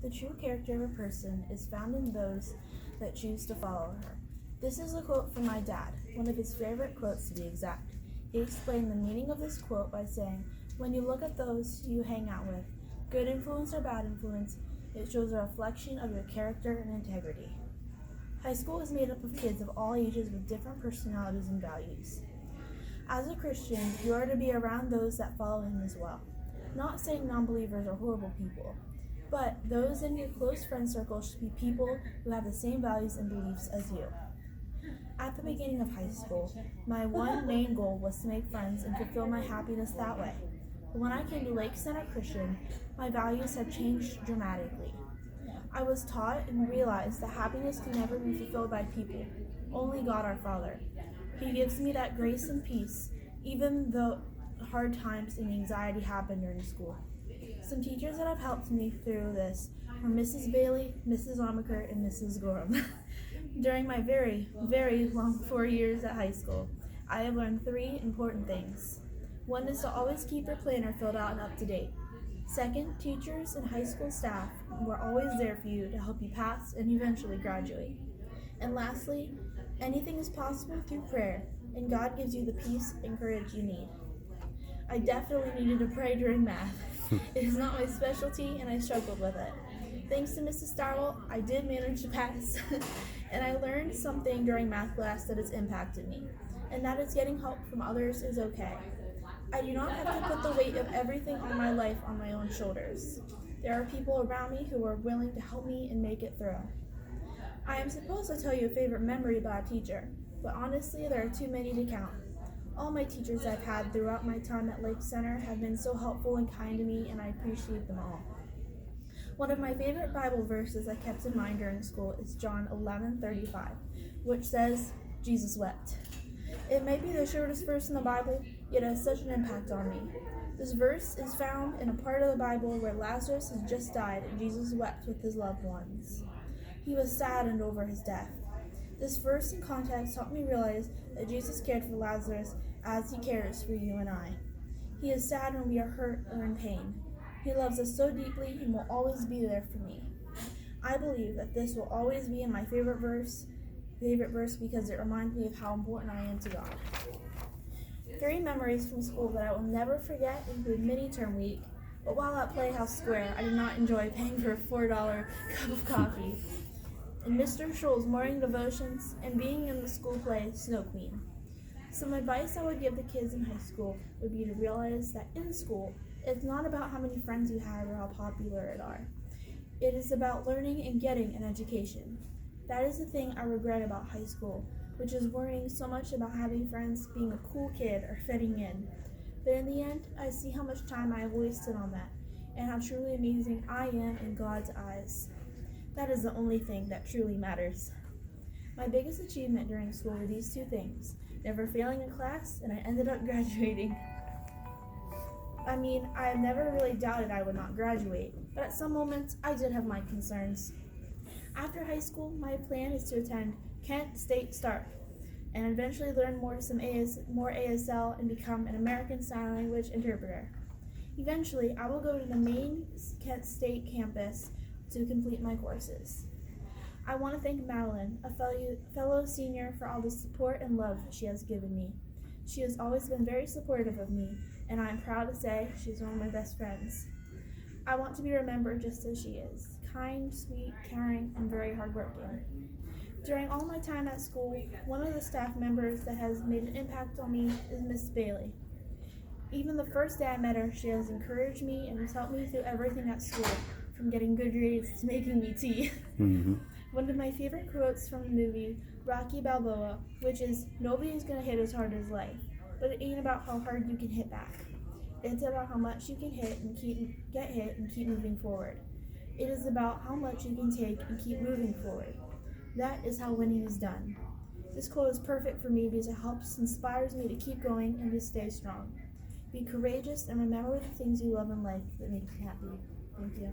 The true character of a person is found in those that choose to follow her. This is a quote from my dad, one of his favorite quotes to be exact. He explained the meaning of this quote by saying, when you look at those you hang out with, good influence or bad influence, it shows a reflection of your character and integrity. High school is made up of kids of all ages with different personalities and values. As a Christian, you are to be around those that follow him as well. Not saying non-believers are horrible people, but those in your close friend circle should be people who have the same values and beliefs as you. At the beginning of high school, my one main goal was to make friends and fulfill my happiness that way. But when I came to Lake Center Christian, my values had changed dramatically. I was taught and realized that happiness can never be fulfilled by people, only God our Father. He gives me that grace and peace, even though hard times and anxiety happen during school. Some teachers that have helped me through this are Mrs. Bailey, Mrs. Omaker, and Mrs. Gorham. During my very, very long 4 years at high school, I have learned 3 important things. One is to always keep your planner filled out and up to date. Second, teachers and high school staff were always there for you to help you pass and eventually graduate. And lastly, anything is possible through prayer, and God gives you the peace and courage you need. I definitely needed to pray during math. It is not my specialty, and I struggled with it. Thanks to Mrs. Starwell, I did manage to pass, and I learned something during math class that has impacted me, and that is getting help from others is okay. I do not have to put the weight of everything on my life on my own shoulders. There are people around me who are willing to help me and make it through. I am supposed to tell you a favorite memory about a teacher, but honestly, there are too many to count. All my teachers I've had throughout my time at Lake Center have been so helpful and kind to me, and I appreciate them all. One of my favorite Bible verses I kept in mind during school is John 11:35, which says, Jesus wept. It may be the shortest verse in the Bible, yet it has such an impact on me. This verse is found in a part of the Bible where Lazarus has just died and Jesus wept with his loved ones. He was saddened over his death. This verse in context helped me realize that Jesus cared for Lazarus as he cares for you and I. He is sad when we are hurt or in pain. He loves us so deeply and will always be there for me. I believe that this will always be in my favorite verse because it reminds me of how important I am to God. 3 memories from school that I will never forget include mini-term week, but while at Playhouse Square, I did not enjoy paying for a $4 cup of coffee, and Mr. Scholl's morning devotions, and being in the school play Snow Queen. Some advice I would give the kids in high school would be to realize that in school, it's not about how many friends you have or how popular it are. It is about learning and getting an education. That is the thing I regret about high school, which is worrying so much about having friends, being a cool kid, or fitting in. But in the end, I see how much time I have wasted on that, and how truly amazing I am in God's eyes. That is the only thing that truly matters. My biggest achievement during school were these 2 things: never failing a class, and I ended up graduating. I have never really doubted I would not graduate, but at some moments, I did have my concerns. After high school, my plan is to attend Kent State Stark, and eventually learn more ASL and become an American Sign Language interpreter. Eventually, I will go to the main Kent State campus to complete my courses. I want to thank Madeline, a fellow senior, for all the support and love she has given me. She has always been very supportive of me, and I am proud to say she's one of my best friends. I want to be remembered just as she is, kind, sweet, caring, and very hardworking. During all my time at school, one of the staff members that has made an impact on me is Miss Bailey. Even the first day I met her, she has encouraged me and has helped me through everything at school, from getting good grades to making me tea. One of my favorite quotes from the movie Rocky Balboa, which is, "Nobody's gonna hit as hard as life, but it ain't about how hard you can hit back. It's about how much you can get hit and keep moving forward. It is about how much you can take and keep moving forward. That is how winning is done." This quote is perfect for me because it inspires me to keep going and to stay strong. Be courageous and remember the things you love in life that make you happy. Thank you.